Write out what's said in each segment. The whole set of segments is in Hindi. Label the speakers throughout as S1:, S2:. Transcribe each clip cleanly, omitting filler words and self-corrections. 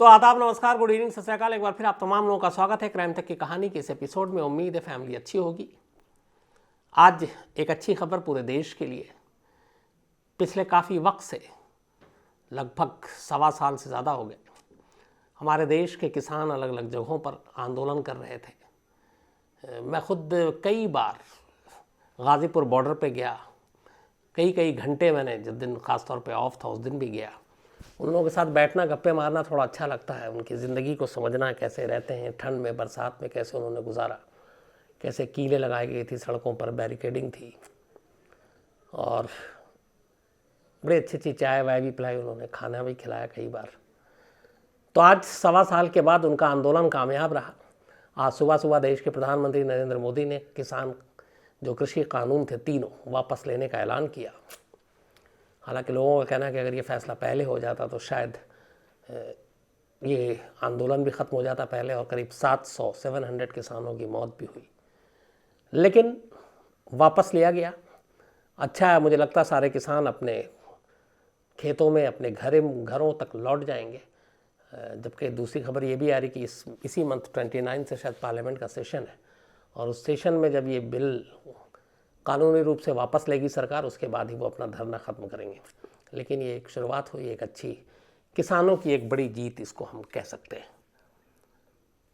S1: तो आदाब, नमस्कार, गुड इवनिंग, सत श्री अकाल। एक बार फिर आप तमाम लोगों का स्वागत है क्राइम तक की कहानी के इस एपिसोड में। उम्मीद है फैमिली अच्छी होगी। आज एक अच्छी खबर पूरे देश के लिए। पिछले काफ़ी वक्त से, लगभग 1.25 साल से ज़्यादा हो गए, हमारे देश के किसान अलग अलग जगहों पर आंदोलन कर रहे थे। मैं खुद कई बार गाज़ीपुर बॉर्डर पे गया, कई घंटे मैंने, जिस दिन ख़ास तौर पे ऑफ था उस दिन भी गया। उन लोगों के साथ बैठना, गप्पे मारना थोड़ा अच्छा लगता है। उनकी ज़िंदगी को समझना, कैसे रहते हैं, ठंड में, बरसात में कैसे उन्होंने गुजारा, कैसे कीलें लगाई गई थी सड़कों पर, बैरिकेडिंग थी, और बड़ी अच्छी चाय वाय भी पिलाई उन्होंने, खाना भी खिलाया कई बार। तो आज 1.25 साल के बाद उनका आंदोलन कामयाब रहा। आज सुबह देश के प्रधानमंत्री नरेंद्र मोदी ने किसान जो कृषि कानून थे तीनों वापस लेने का ऐलान किया। हालांकि लोगों का कहना है कि अगर ये फैसला पहले हो जाता तो शायद ये आंदोलन भी ख़त्म हो जाता पहले, और करीब 700 किसानों की मौत भी हुई। लेकिन वापस लिया गया। अच्छा है, मुझे लगता है सारे किसान अपने खेतों में, अपने घरों तक लौट जाएंगे। जबकि दूसरी खबर ये भी आ रही कि इसी मंथ 29 से शायद पार्लियामेंट का सेशन है, और उस सेशन में जब ये बिल कानूनी रूप से वापस लेगी सरकार, उसके बाद ही वो अपना धरना ख़त्म करेंगे। लेकिन ये एक शुरुआत हुई, एक अच्छी, किसानों की एक बड़ी जीत इसको हम कह सकते हैं।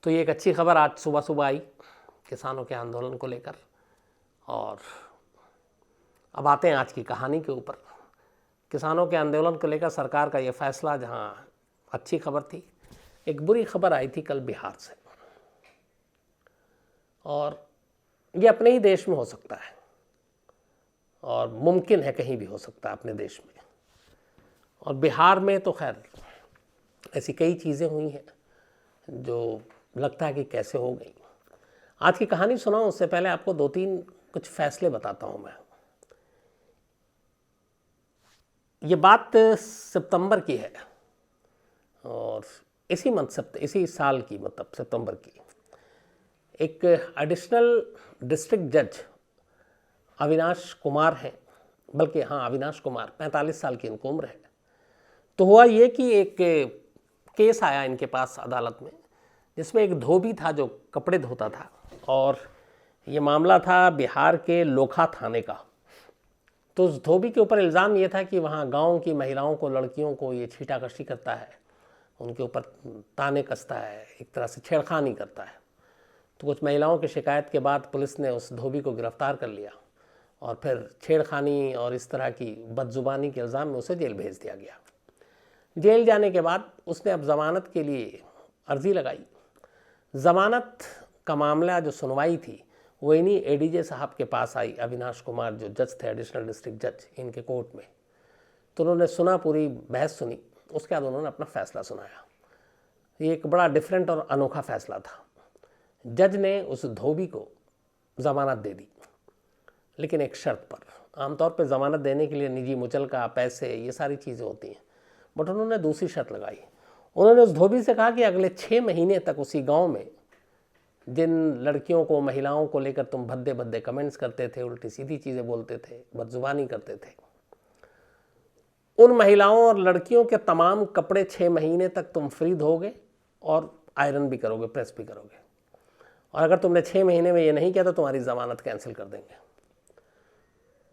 S1: तो ये एक अच्छी खबर आज सुबह आई किसानों के आंदोलन को लेकर। और अब आते हैं आज की कहानी के ऊपर। किसानों के आंदोलन को लेकर सरकार का ये फैसला, जहाँ अच्छी खबर थी, एक बुरी खबर आई थी कल बिहार से। और ये अपने ही देश में हो सकता है, और मुमकिन है कहीं भी हो सकता है अपने देश में। और बिहार में तो खैर ऐसी कई चीज़ें हुई हैं जो लगता है कि कैसे हो गई। आज की कहानी सुनाऊं उससे पहले आपको 2-3 कुछ फैसले बताता हूं मैं। ये बात सितंबर की है, और इसी साल की, मतलब सितंबर की। एक एडिशनल डिस्ट्रिक्ट जज अविनाश कुमार हैं, बल्कि हाँ अविनाश कुमार, 45 साल की इनको उम्र है। तो हुआ ये कि एक केस आया इनके पास अदालत में, जिसमें एक धोबी था जो कपड़े धोता था, और ये मामला था बिहार के लोखा थाने का। तो उस धोबी के ऊपर इल्ज़ाम ये था कि वहाँ गांव की महिलाओं को, लड़कियों को ये छीटाकशी करता है, उनके ऊपर ताने कसता है, एक तरह से छेड़खानी करता है। तो कुछ महिलाओं की शिकायत के बाद पुलिस ने उस धोबी को गिरफ्तार कर लिया, और फिर छेड़खानी और इस तरह की बदजुबानी के इल्ज़ाम में उसे जेल भेज दिया गया। जेल जाने के बाद उसने अब ज़मानत के लिए अर्ज़ी लगाई। ज़मानत का मामला जो सुनवाई थी वो इन्हीं एडीजे साहब के पास आई, अविनाश कुमार जो जज थे, एडिशनल डिस्ट्रिक्ट जज, इनके कोर्ट में। तो उन्होंने सुना, पूरी बहस सुनी, उसके बाद उन्होंने अपना फ़ैसला सुनाया। ये एक बड़ा डिफरेंट और अनोखा फ़ैसला था। जज ने उस धोबी को ज़मानत दे दी, लेकिन एक शर्त पर। आमतौर पर ज़मानत देने के लिए निजी मुचलका, पैसे, ये सारी चीज़ें होती हैं, बट उन्होंने दूसरी शर्त लगाई। उन्होंने उस धोबी से कहा कि अगले 6 महीने तक उसी गांव में जिन लड़कियों को, महिलाओं को लेकर तुम भद्दे भद्दे कमेंट्स करते थे, उल्टी सीधी चीज़ें बोलते थे, बदजुबानी करते थे, उन महिलाओं और लड़कियों के तमाम कपड़े 6 महीने तक तुम फ्री धोगे, और आयरन भी करोगे, प्रेस भी करोगे। और अगर तुमने 6 महीने में ये नहीं किया तो तुम्हारी ज़मानत कैंसिल कर देंगे।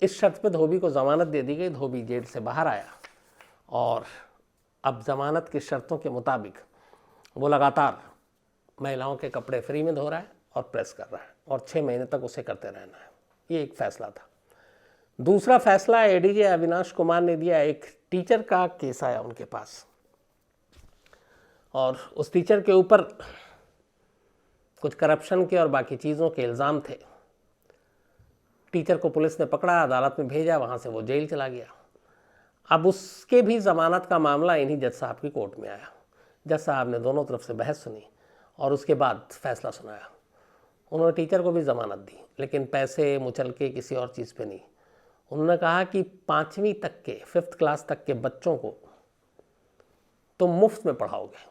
S1: इस शर्त पे धोबी को ज़मानत दे दी गई। धोबी जेल से बाहर आया, और अब ज़मानत की शर्तों के मुताबिक वो लगातार महिलाओं के कपड़े फ्री में धो रहा है और प्रेस कर रहा है, और 6 महीने तक उसे करते रहना है। ये एक फ़ैसला था। दूसरा फैसला एडीजे अविनाश कुमार ने दिया। एक टीचर का केस आया उनके पास, और उस टीचर के ऊपर कुछ करप्शन के और बाकी चीज़ों के इल्ज़ाम थे। टीचर को पुलिस ने पकड़ा, अदालत में भेजा, वहाँ से वो जेल चला गया। अब उसके भी ज़मानत का मामला इन्हीं जज साहब की कोर्ट में आया। जज साहब ने दोनों तरफ से बहस सुनी, और उसके बाद फैसला सुनाया। उन्होंने टीचर को भी ज़मानत दी, लेकिन पैसे, मुचलके, किसी और चीज़ पे नहीं। उन्होंने कहा कि 5वीं तक के, 5th क्लास तक के बच्चों को तुम मुफ्त में पढ़ाओगे,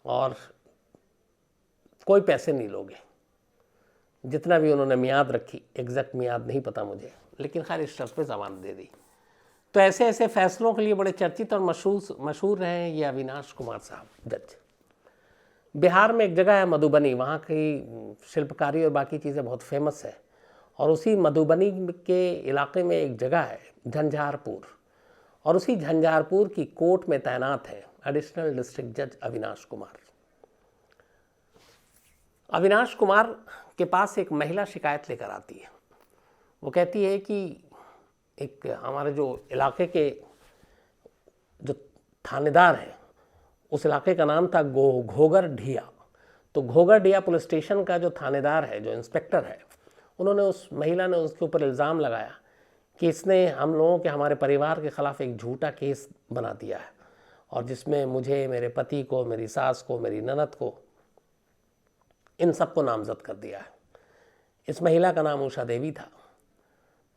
S1: और कोई पैसे नहीं लोगे। जितना भी उन्होंने मियाद रखी, एग्जैक्ट मियाद नहीं पता मुझे, लेकिन खैर इस शर्त पे ज़मानत दे दी। तो ऐसे ऐसे फैसलों के लिए बड़े चर्चित और मशहूर रहे हैं ये अविनाश कुमार साहब जज। बिहार में एक जगह है मधुबनी, वहाँ की शिल्पकारी और बाकी चीज़ें बहुत फेमस है। और उसी मधुबनी के इलाके में एक जगह है झंझारपुर, और उसी झंझारपुर की कोर्ट में तैनात है एडिशनल डिस्ट्रिक्ट जज अविनाश कुमार। अविनाश कुमार के पास एक महिला शिकायत लेकर आती है। वो कहती है कि एक हमारे जो इलाके के जो थानेदार हैं, उस इलाके का नाम था घोगर ढिया। तो घोगर ढिया पुलिस स्टेशन का जो थानेदार है, जो इंस्पेक्टर है, उन्होंने उस महिला ने उसके ऊपर इल्ज़ाम लगाया कि इसने हम लोगों के, हमारे परिवार के ख़िलाफ़ एक झूठा केस बना दिया है, और जिसमें मुझे, मेरे पति को, मेरी सास को, मेरी ननद को, इन सबको नामजद कर दिया है। इस महिला का नाम उषा देवी था।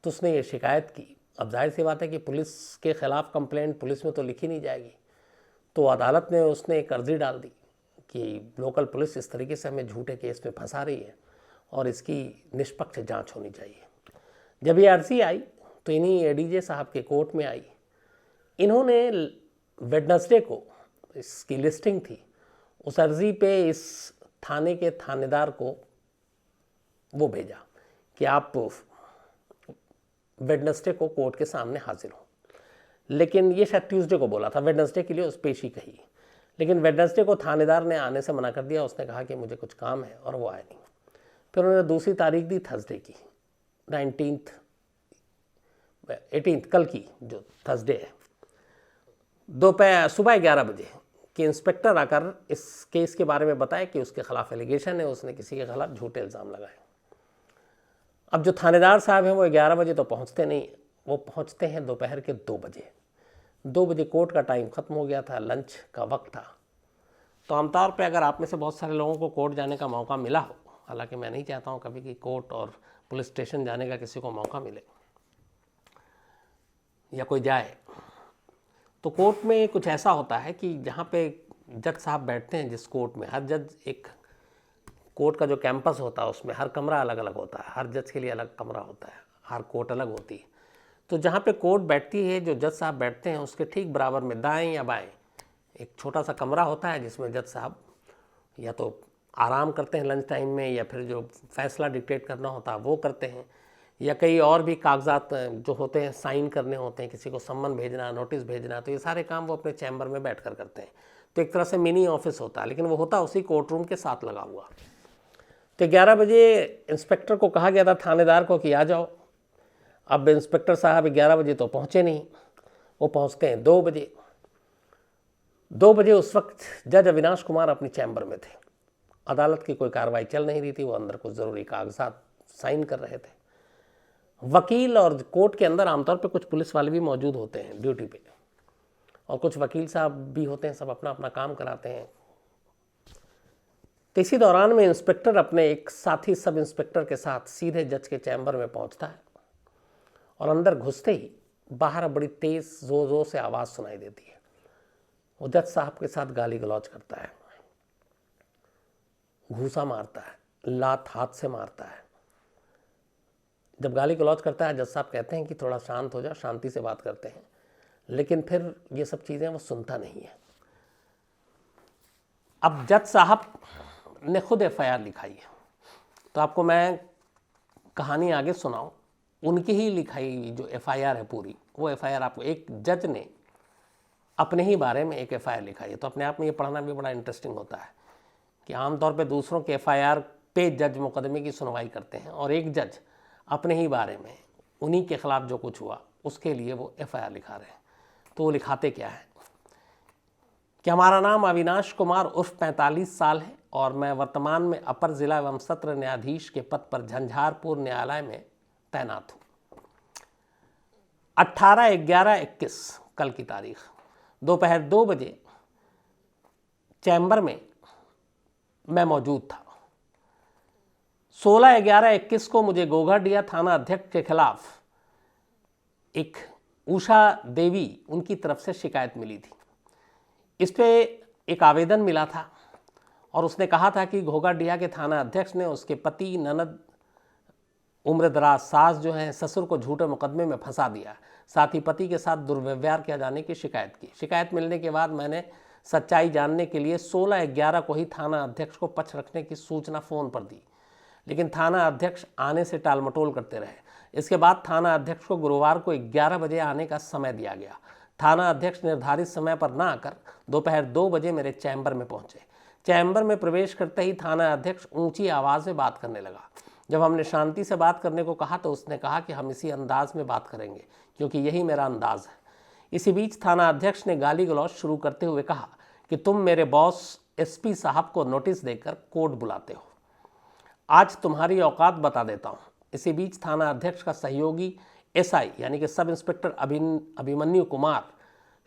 S1: तो उसने ये शिकायत की। अब जाहिर सी बात है कि पुलिस के ख़िलाफ़ कंप्लेंट पुलिस में तो लिखी नहीं जाएगी, तो अदालत ने उसने एक अर्ज़ी डाल दी कि लोकल पुलिस इस तरीके से हमें झूठे केस में फंसा रही है और इसकी निष्पक्ष जांच होनी चाहिए। जब ये अर्ज़ी आई तो इन्हीं एडीजे साहब के कोर्ट में आई। इन्होंने वेडनेसडे को, इसकी लिस्टिंग थी, उस अर्ज़ी पे इस थाने के थानेदार को वो भेजा कि आप वेडनेसडे को कोर्ट के सामने हाजिर हो। लेकिन ये शायद ट्यूसडे को बोला था, वेडनेसडे के लिए उस पेशी कही, लेकिन वेडनेसडे को थानेदार ने आने से मना कर दिया। उसने कहा कि मुझे कुछ काम है, और वो आया नहीं। फिर उन्होंने दूसरी तारीख दी थर्सडे की, 18th, कल की जो थर्सडे है, दोपहर सुबह 11 बजे कि इंस्पेक्टर आकर इस केस के बारे में बताए कि उसके खिलाफ एलिगेशन है, उसने किसी के खिलाफ झूठे इल्ज़ाम लगाए। अब जो थानेदार साहब हैं वो 11 बजे तो पहुंचते नहीं, वो पहुंचते हैं दोपहर के 2 बजे। 2 बजे कोर्ट का टाइम ख़त्म हो गया था, लंच का वक्त था। तो आमतौर पे अगर आप में से बहुत सारे लोगों को कोर्ट जाने का मौका मिला हो, हालांकि मैं नहीं चाहता हूं कभी कि कोर्ट और पुलिस स्टेशन जाने का किसी को मौका मिले या कोई जाए, तो कोर्ट में कुछ ऐसा होता है कि जहाँ पे जज साहब बैठते हैं, जिस कोर्ट में, हर जज, एक कोर्ट का जो कैंपस होता है उसमें हर कमरा अलग अलग होता है, हर जज के लिए अलग कमरा होता है, हर कोर्ट अलग होती है। तो जहाँ पे कोर्ट बैठती है, जो जज साहब बैठते हैं, उसके ठीक बराबर में दाएं या बाएं एक छोटा सा कमरा होता है, जिसमें जज साहब या तो आराम करते हैं लंच टाइम में, या फिर जो फैसला डिक्टेट करना होता है वो करते हैं, या कई और भी कागजात जो होते हैं साइन करने होते हैं, किसी को सम्मन भेजना, नोटिस भेजना, तो ये सारे काम वो अपने चैम्बर में बैठ कर करते हैं। तो एक तरह से मिनी ऑफिस होता है, लेकिन वो होता उसी कोर्ट रूम के साथ लगा हुआ। तो 11 बजे इंस्पेक्टर को कहा गया था, थानेदार को, कि आ जाओ। अब इंस्पेक्टर साहब 11 बजे तो पहुँचे नहीं, वो पहुँचते हैं 2 बजे। 2 बजे उस वक्त जज अविनाश कुमार अपनी चैम्बर में थे। अदालत की कोई कार्रवाई चल नहीं रही थी, वो अंदर कुछ ज़रूरी कागजात साइन कर रहे थे। वकील और कोर्ट के अंदर आमतौर पे कुछ पुलिस वाले भी मौजूद होते हैं ड्यूटी पे, और कुछ वकील साहब भी होते हैं, सब अपना अपना काम कराते हैं। तो इसी दौरान में इंस्पेक्टर अपने एक साथी सब इंस्पेक्टर के साथ सीधे जज के चैम्बर में पहुंचता है, और अंदर घुसते ही बाहर बड़ी तेज जोर जोर से आवाज़ सुनाई देती है। वो जज साहब के साथ गाली गलौज करता है, घूसा मारता है, लात हाथ से मारता है। जब गाली गलौज करता है, जज साहब कहते हैं कि थोड़ा शांत हो जा, शांति से बात करते हैं, लेकिन फिर ये सब चीज़ें वो सुनता नहीं है। अब जज साहब ने खुद FIR लिखाई है, तो आपको मैं कहानी आगे सुनाऊं, उनकी ही लिखाई जो FIR है पूरी, वो FIR आपको, एक जज ने अपने ही बारे में एक FIR लिखाई है। तो अपने आप में ये पढ़ना भी बड़ा इंटरेस्टिंग होता है कि आमतौर पे दूसरों के FIR पे जज मुकदमे की सुनवाई करते हैं, और एक जज अपने ही बारे में, उन्हीं के खिलाफ जो कुछ हुआ उसके लिए वो FIR लिखा रहे हैं। तो वो लिखाते क्या है कि हमारा नाम अविनाश कुमार उर्फ 45 साल है, और मैं वर्तमान में अपर जिला एवं सत्र न्यायाधीश के पद पर झंझारपुर न्यायालय में तैनात हूँ। 18/11/21 कल की तारीख, दोपहर 2 बजे चैम्बर में मैं मौजूद था। 16/11/21 को मुझे घोघरडिया थाना अध्यक्ष के खिलाफ एक उषा देवी, उनकी तरफ से शिकायत मिली थी। इस पे एक आवेदन मिला था, और उसने कहा था कि घोघरडिया के थाना अध्यक्ष ने उसके पति, ननद उम्रदराज सास जो हैं ससुर को झूठे मुकदमे में फंसा दिया, साथ ही पति के साथ दुर्व्यवहार किया जाने की शिकायत की। शिकायत मिलने के बाद मैंने सच्चाई जानने के लिए 16/11 को ही थाना अध्यक्ष को पक्ष रखने की सूचना फ़ोन पर दी, लेकिन थाना अध्यक्ष आने से टालमटोल करते रहे। इसके बाद थाना अध्यक्ष को गुरुवार को 11 बजे आने का समय दिया गया। थाना अध्यक्ष निर्धारित समय पर न आकर दोपहर 2 बजे मेरे चैम्बर में पहुंचे। चैम्बर में प्रवेश करते ही थाना अध्यक्ष ऊंची आवाज़ में बात करने लगा। जब हमने शांति से बात करने को कहा तो उसने कहा कि हम इसी अंदाज में बात करेंगे क्योंकि यही मेरा अंदाज है। इसी बीच थाना अध्यक्ष ने गाली गलौज शुरू करते हुए कहा कि तुम मेरे बॉस एसपी साहब को नोटिस देकर कोर्ट बुलाते हो, आज तुम्हारी औकात बता देता हूँ। इसी बीच थाना अध्यक्ष का सहयोगी एसआई यानी कि सब इंस्पेक्टर अभिमन्यु कुमार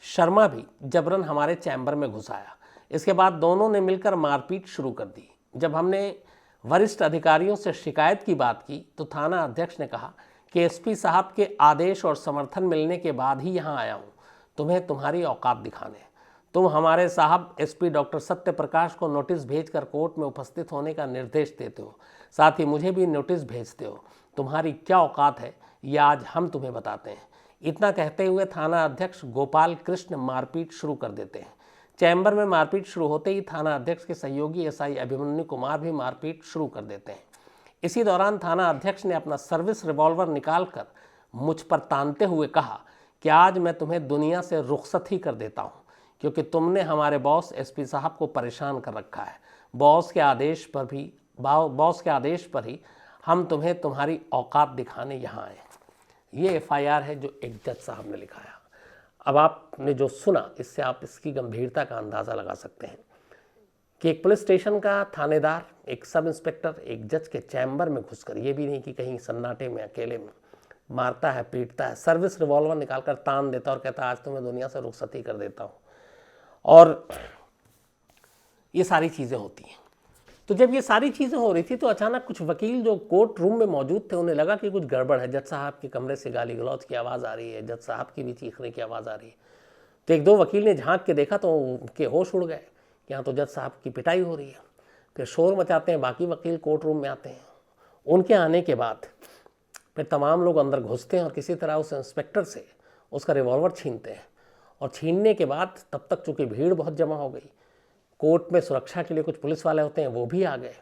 S1: शर्मा भी जबरन हमारे चैम्बर में घुस आया। इसके बाद दोनों ने मिलकर मारपीट शुरू कर दी। जब हमने वरिष्ठ अधिकारियों से शिकायत की बात की तो थाना अध्यक्ष ने कहा कि एसपी साहब के आदेश और समर्थन मिलने के बाद ही यहाँ आया हूँ तुम्हें तुम्हारी औकात दिखाने। तुम हमारे साहब एसपी डॉक्टर सत्य प्रकाश को नोटिस भेजकर कोर्ट में उपस्थित होने का निर्देश देते हो, साथ ही मुझे भी नोटिस भेजते हो। तुम्हारी क्या औकात है ये आज हम तुम्हें बताते हैं। इतना कहते हुए थाना अध्यक्ष गोपाल कृष्ण मारपीट शुरू कर देते हैं। चैम्बर में मारपीट शुरू होते ही थाना अध्यक्ष के सहयोगी एसआई अभिमन्यु कुमार भी मारपीट शुरू कर देते हैं। इसी दौरान थाना अध्यक्ष ने अपना सर्विस रिवॉल्वर निकालकर मुझ पर तानते हुए कहा कि आज मैं तुम्हें दुनिया से रुखसत ही कर देता हूँ क्योंकि तुमने हमारे बॉस एसपी साहब को परेशान कर रखा है। बॉस के आदेश पर ही हम तुम्हें तुम्हारी औकात दिखाने यहाँ आए। ये एफआईआर है जो एक जज साहब ने लिखा है। अब आपने जो सुना इससे आप इसकी गंभीरता का अंदाज़ा लगा सकते हैं कि एक पुलिस स्टेशन का थानेदार, एक सब इंस्पेक्टर एक जज के चैम्बर में घुसकर, ये भी नहीं कि कहीं सन्नाटे में अकेले में, मारता है, पीटता है, सर्विस रिवॉल्वर निकालकर तान देता और कहता है आज तुम्हें दुनिया से रुखसती कर देता हूँ। और ये सारी चीज़ें होती हैं। तो जब ये सारी चीज़ें हो रही थी तो अचानक कुछ वकील जो कोर्ट रूम में मौजूद थे उन्हें लगा कि कुछ गड़बड़ है। जज साहब के कमरे से गाली गलौज की आवाज़ आ रही है, जज साहब की भी चीखने की आवाज़ आ रही है। तो 1-2 वकील ने झांक के देखा तो उनके होश उड़ गए कि यहाँ तो जज साहब की पिटाई हो रही है। फिर शोर मचाते हैं, बाकी वकील कोर्ट रूम में आते हैं। उनके आने के बाद फिर तमाम लोग अंदर घुसते हैं और किसी तरह उस इंस्पेक्टर से उसका रिवॉल्वर छीनते हैं। और छीनने के बाद तब तक चूँकि भीड़ बहुत जमा हो गई, कोर्ट में सुरक्षा के लिए कुछ पुलिस वाले होते हैं वो भी आ गए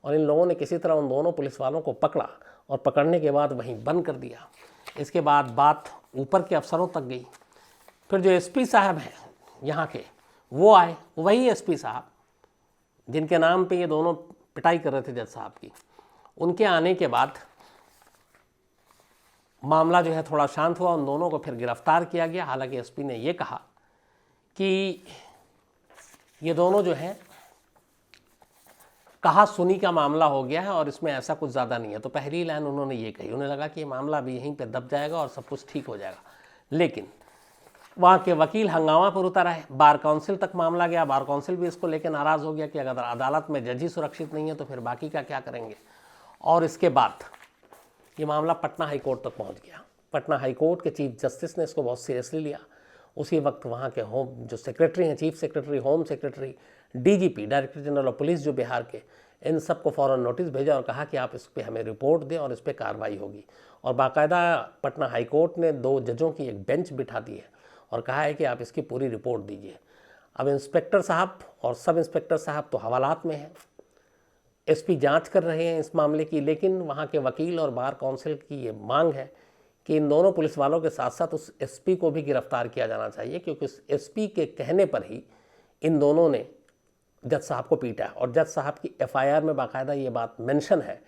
S1: और इन लोगों ने किसी तरह उन दोनों पुलिस वालों को पकड़ा और पकड़ने के बाद वहीं बंद कर दिया। इसके बाद बात ऊपर के अफसरों तक गई। फिर जो एसपी साहब हैं यहाँ के वो आए, वही एसपी साहब जिनके नाम पे ये दोनों पिटाई कर रहे थे जज साहब की। उनके आने के बाद मामला जो है थोड़ा शांत हुआ। उन दोनों को फिर गिरफ्तार किया गया। हालांकि एसपी ने ये कहा कि ये दोनों जो हैं कहा सुनी का मामला हो गया है और इसमें ऐसा कुछ ज़्यादा नहीं है। तो पहली लाइन उन्होंने ये कही, उन्हें लगा कि ये मामला भी यहीं पे दब जाएगा और सब कुछ ठीक हो जाएगा। लेकिन वहाँ के वकील हंगामा पर उतर आए, बार काउंसिल तक मामला गया। बार काउंसिल भी इसको लेकर नाराज़ हो गया कि अगर अदालत में जज ही सुरक्षित नहीं है तो फिर बाकी का क्या करेंगे। और इसके बाद ये मामला पटना हाई कोर्ट तक पहुँच गया। पटना हाई कोर्ट के चीफ जस्टिस ने इसको बहुत सीरियसली लिया। उसी वक्त वहाँ के होम जो सेक्रेटरी हैं, chief secretary, home secretary, DGP, director general of police जो बिहार के, इन सबको फ़ौरन नोटिस भेजा और कहा कि आप इस पर हमें रिपोर्ट दें और इस पर कार्रवाई होगी। और बाकायदा पटना हाई कोर्ट ने 2 जजों की एक बेंच बिठा दी है और कहा है कि आप इसकी पूरी रिपोर्ट दीजिए। अब इंस्पेक्टर साहब और सब इंस्पेक्टर साहब तो हवालात में हैं, एसपी जांच कर रहे हैं इस मामले की, लेकिन वहाँ के वकील और बार काउंसिल की ये मांग है कि इन दोनों पुलिस वालों के साथ साथ उस एसपी को भी गिरफ्तार किया जाना चाहिए क्योंकि उस एसपी के कहने पर ही इन दोनों ने जज साहब को पीटा। और जज साहब की एफआईआर में बाकायदा ये बात मेंशन है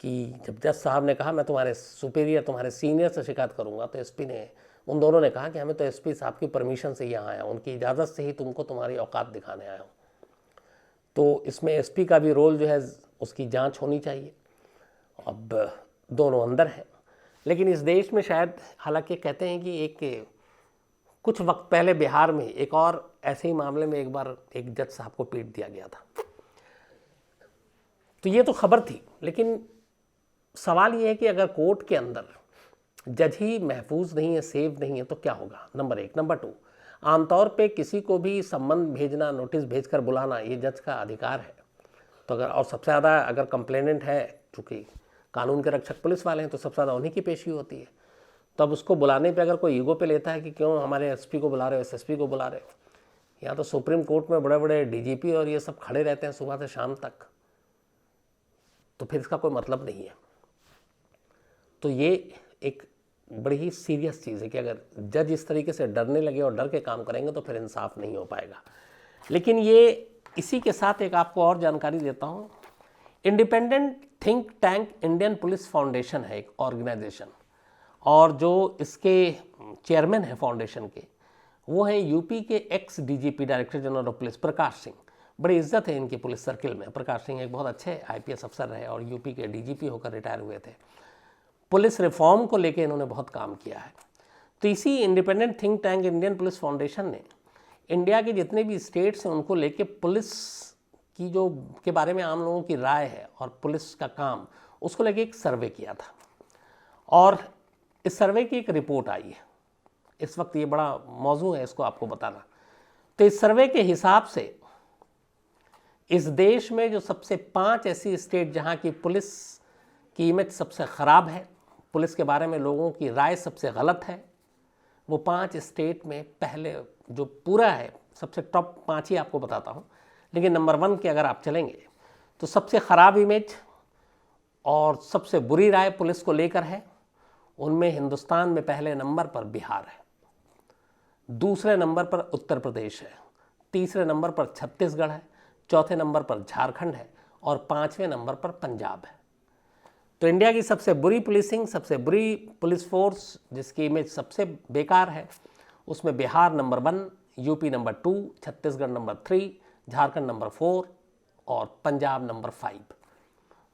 S1: कि जब जज साहब ने कहा मैं तुम्हारे सुपीरियर, तुम्हारे सीनियर से शिकायत करूँगा, तो एसपी ने, उन दोनों ने कहा कि हमें तो एसपी साहब की परमिशन से यहाँ आया, उनकी इजाज़त से ही तुमको तुम्हारी औकात दिखाने आया हूँ। तो इसमें एसपी का भी रोल जो है उसकी जांच होनी चाहिए। अब दोनों अंदर हैं, लेकिन इस देश में शायद, हालांकि कहते हैं कि एक कुछ वक्त पहले बिहार में एक और ऐसे ही मामले में एक बार एक जज साहब को पीट दिया गया था। तो ये तो खबर थी, लेकिन सवाल ये है कि अगर कोर्ट के अंदर जज ही महफूज नहीं है, सेफ नहीं है, तो क्या होगा, नंबर 1। नंबर 2, आमतौर पे किसी को भी सम्मन भेजना, नोटिस भेजकर बुलाना, ये जज का अधिकार है। तो अगर, और सबसे ज़्यादा अगर कंप्लेनेंट है, चूँकि कानून के रक्षक पुलिस वाले हैं तो सबसे ज़्यादा उन्हीं की पेशी होती है। तो अब उसको बुलाने पे अगर कोई ईगो पे लेता है कि क्यों हमारे एसपी को बुला रहे हो, एसएसपी को बुला रहे हो, यहाँ तो सुप्रीम कोर्ट में बड़े बड़े डीजीपी और ये सब खड़े रहते हैं सुबह से शाम तक, तो फिर इसका कोई मतलब नहीं है। तो ये एक बड़ी ही सीरियस चीज़ है कि अगर जज इस तरीके से डरने लगे और डर के काम करेंगे तो फिर इंसाफ नहीं हो पाएगा। लेकिन ये इसी के साथ एक आपको और जानकारी देता हूँ। Independent think tank Indian police foundation है एक ऑर्गेनाइजेशन, और जो इसके चेयरमैन हैं फाउंडेशन के वो हैं यूपी के ex DGP director general of police Prakash Singh. बड़ी इज्जत है इनकी पुलिस सर्किल में। प्रकाश सिंह एक बहुत अच्छे आईपीएस अफसर रहे और यूपी के डीजीपी होकर रिटायर हुए थे। पुलिस रिफॉर्म को लेकर इन्होंने बहुत काम किया है। तो इसी independent think tank Indian police foundation ने इंडिया के जितने भी स्टेट्स हैं उनको लेके पुलिस की जो के बारे में आम लोगों की राय है और पुलिस का काम, उसको लेके एक सर्वे किया था। और इस सर्वे की एक रिपोर्ट आई है। इस वक्त ये बड़ा मौजू है इसको आपको बताना। तो इस सर्वे के हिसाब से इस देश में जो सबसे 5 ऐसी स्टेट जहाँ की पुलिस की इमेज सबसे ख़राब है, पुलिस के बारे में लोगों की राय सबसे गलत है, वो 5 स्टेट में पहले जो पूरा है, सबसे टॉप 5 ही आपको बताता हूँ, लेकिन नंबर 1 के अगर आप चलेंगे तो सबसे ख़राब इमेज और सबसे बुरी राय पुलिस को लेकर है, उनमें हिंदुस्तान में पहले नंबर पर बिहार है, दूसरे नंबर पर उत्तर प्रदेश है, तीसरे नंबर पर छत्तीसगढ़ है, चौथे नंबर पर झारखंड है और 5वें नंबर पर पंजाब है। तो इंडिया की सबसे बुरी पुलिसिंग, सबसे बुरी पुलिस फोर्स जिसकी इमेज सबसे बेकार है, उसमें Bihar number 1, UP number 2, Chhattisgarh number 3, Jharkhand number 4 और पंजाब नंबर 5।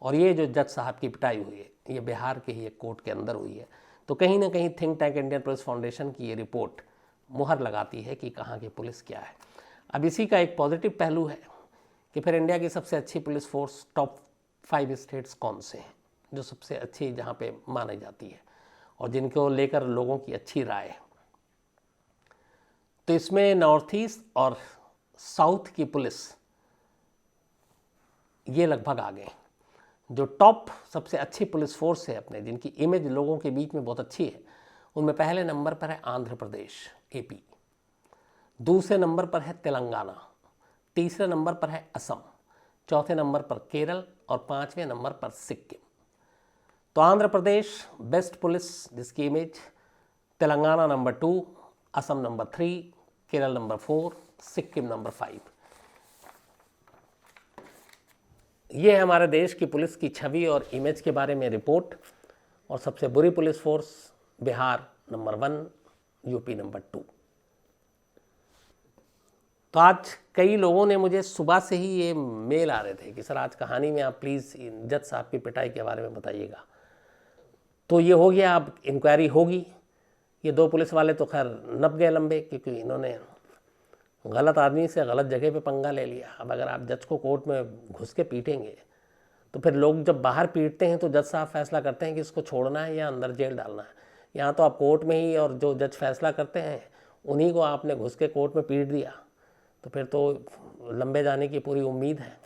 S1: और ये जो जज साहब की पिटाई हुई है ये बिहार के ही एक कोर्ट के अंदर हुई है। तो कहीं ना कहीं think tank Indian police foundation की ये रिपोर्ट मुहर लगाती है कि कहाँ की पुलिस क्या है। अब इसी का एक पॉजिटिव पहलू है कि फिर इंडिया की सबसे अच्छी पुलिस फोर्स टॉप 5 स्टेट्स कौन से हैं जो सबसे अच्छी जहाँ पे मानी जाती है और जिनको लेकर लोगों की अच्छी राय है। तो इसमें नॉर्थ ईस्ट और साउथ की पुलिस ये लगभग आ गए। जो टॉप सबसे अच्छी पुलिस फोर्स है अपने, जिनकी इमेज लोगों के बीच में बहुत अच्छी है, उनमें पहले नंबर पर है आंध्र प्रदेश एपी, दूसरे नंबर पर है तेलंगाना, तीसरे नंबर पर है असम, चौथे नंबर पर केरल और 5वें नंबर पर सिक्किम। तो आंध्र प्रदेश बेस्ट पुलिस जिसकी image, Telangana number 2, Assam number 3, Kerala number 4, Sikkim number 5। ये है हमारे देश की पुलिस की छवि और इमेज के बारे में रिपोर्ट। और सबसे बुरी police force Bihar number 1, UP number 2। तो आज कई लोगों ने मुझे सुबह से ही ये मेल आ रहे थे कि सर आज कहानी में आप प्लीज़ जज साहब की पिटाई के बारे में बताइएगा। तो ये हो गया, अब इंक्वायरी होगी। ये 2 पुलिस वाले तो खैर नप गए लंबे, क्योंकि इन्होंने गलत आदमी से गलत जगह पे पंगा ले लिया। अब अगर आप जज को कोर्ट में घुस के पीटेंगे तो फिर लोग जब बाहर पीटते हैं तो जज साहब फैसला करते हैं कि इसको छोड़ना है या अंदर जेल डालना है। यहाँ तो आप कोर्ट में ही, और जो जज फैसला करते हैं उन्हीं को आपने घुस के कोर्ट में पीट दिया, तो फिर तो लंबे जाने की पूरी उम्मीद है।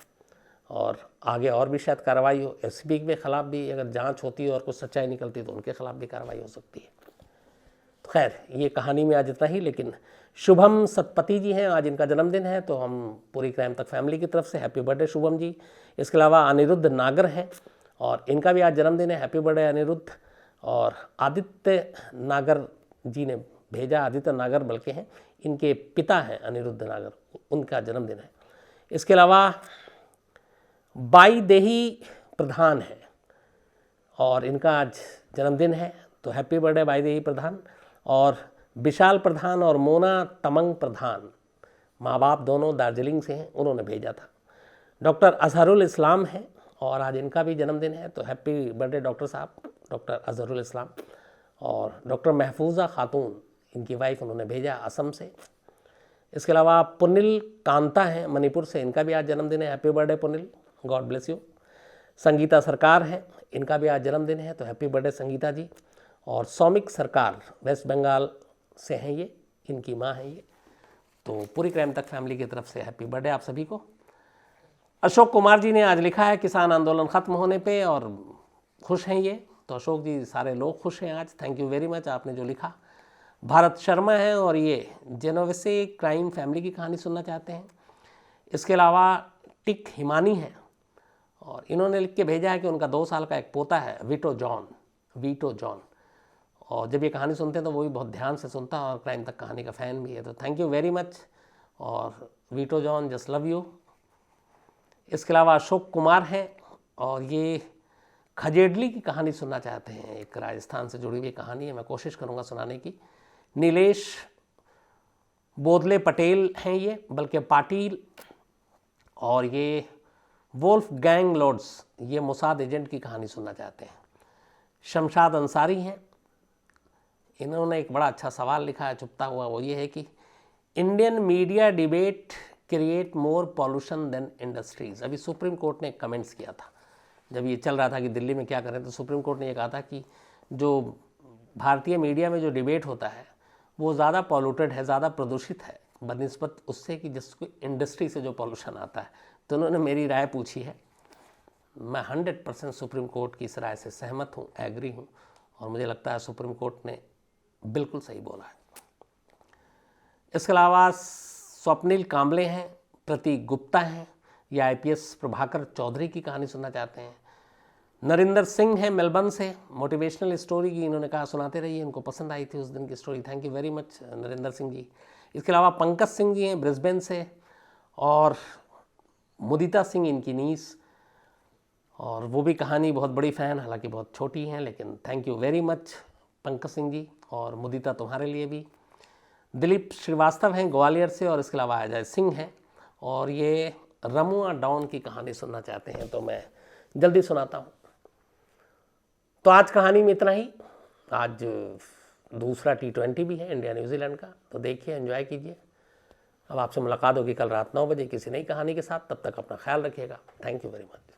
S1: और आगे और भी शायद कार्रवाई हो, एसपी के खिलाफ भी अगर जांच होती है और कुछ सच्चाई निकलती तो उनके खिलाफ भी कार्रवाई हो सकती है। तो खैर ये कहानी में आज इतना ही। लेकिन शुभम सतपति जी हैं, आज इनका जन्मदिन है, तो हम पूरी क्राइम तक फैमिली की तरफ से हैप्पी बर्थडे शुभम जी। इसके अलावा अनिरुद्ध नागर हैं और इनका भी आज जन्मदिन है, हैप्पी बर्थडे अनिरुद्ध। और आदित्य नागर जी ने भेजा, आदित्य नागर बल्कि हैं, इनके पिता हैं अनिरुद्ध नागर, उनका जन्मदिन है। इसके अलावा बाई देही प्रधान है और इनका आज जन्मदिन है, तो हैप्पी बर्थडे बाई देही प्रधान। और विशाल प्रधान और मोना तमंग प्रधान, माँ बाप दोनों दार्जिलिंग से हैं, उन्होंने भेजा था। डॉक्टर अजहरुल इस्लाम हैं और आज इनका भी जन्मदिन है, तो हैप्पी बर्थडे डॉक्टर साहब, डॉक्टर अजहरुल इस्लाम। और डॉक्टर महफूजा खातून, इनकी वाइफ, उन्होंने भेजा असम से। इसके अलावा पुनिल कांता हैं मणिपुर से, इनका भी आज जन्मदिन है, happy birthday Punil, God bless you. Sangeeta Sarkar हैं, इनका भी आज जन्मदिन है, तो हैप्पी बर्थडे संगीता जी। और सौमिक सरकार वेस्ट बंगाल से हैं, ये इनकी माँ हैं ये। तो पूरी क्राइम तक फैमिली की तरफ से हैप्पी बर्थडे आप सभी को। अशोक कुमार जी ने आज लिखा है किसान आंदोलन ख़त्म होने पे, और खुश हैं ये, तो अशोक जी सारे लोग खुश हैं आज, थैंक यू वेरी मच आपने जो लिखा। भारत शर्मा है और ये जेनोवेसे क्राइम फैमिली की कहानी सुनना चाहते हैं। इसके अलावा टिक हिमानी है और इन्होंने लिख के भेजा है कि उनका 2 साल का एक पोता है वीटो जॉन, और जब ये कहानी सुनते हैं तो वो भी बहुत ध्यान से सुनता है और क्राइम तक कहानी का फ़ैन भी है, तो थैंक यू वेरी मच। और veto John just love you. इसके अलावा अशोक कुमार हैं और ये खजेडली की कहानी सुनना चाहते हैं, एक राजस्थान से जुड़ी हुई कहानी है, मैं कोशिश करूँगा सुनाने की। नीलेश बोदले पटेल हैं ये, बल्कि पाटिल, और ये वोल्फ गैंग लॉर्ड्स, ये मोसाद एजेंट की कहानी सुनना चाहते हैं। शमशाद अंसारी हैं, इन्होंने एक बड़ा अच्छा सवाल लिखा है चुपता हुआ, वो ये है कि Indian media debate create more pollution than industries. अभी सुप्रीम कोर्ट ने कमेंट्स किया था, जब ये चल रहा था कि दिल्ली में क्या करें, तो सुप्रीम कोर्ट ने ये कहा था कि जो भारतीय मीडिया में जो डिबेट होता है वो ज़्यादा पॉल्यूटेड है, ज़्यादा प्रदूषित है बनिस्बत उससे कि जिसको इंडस्ट्री से जो पॉल्यूशन आता है। तो उन्होंने मेरी राय पूछी है, मैं 100% सुप्रीम कोर्ट की इस राय से सहमत हूँ, एग्री हूँ, और मुझे लगता है सुप्रीम कोर्ट ने बिल्कुल सही बोला है। इसके अलावा स्वप्निल कांबले हैं, प्रतीक गुप्ता हैं, या IPS प्रभाकर चौधरी की कहानी सुनना चाहते हैं। नरिंदर सिंह हैं मेलबर्न से, मोटिवेशनल स्टोरी की इन्होंने कहा सुनाते रहिए, इनको पसंद आई थी उस दिन की story, thank you very much Narinder Singh ji. इसके अलावा पंकज सिंह जी हैं ब्रिस्बेन से, और मुदिता सिंह इनकी नीस, और वो भी कहानी बहुत बड़ी फ़ैन, हालांकि बहुत छोटी हैं, लेकिन thank you very much Pankaj Singh ji, और मुदिता तुम्हारे लिए भी। दिलीप श्रीवास्तव हैं ग्वालियर से, और इसके अलावा अजय सिंह हैं, और ये रमुआ डॉन की कहानी सुनना चाहते हैं, तो मैं जल्दी सुनाता हूँ। तो आज कहानी में इतना ही। आज दूसरा T20 भी है इंडिया न्यूजीलैंड का, तो देखिए एंजॉय कीजिए। अब आपसे मुलाकात होगी कल रात 9 बजे किसी नई कहानी के साथ, तब तक अपना ख्याल रखिएगा। Thank you very much.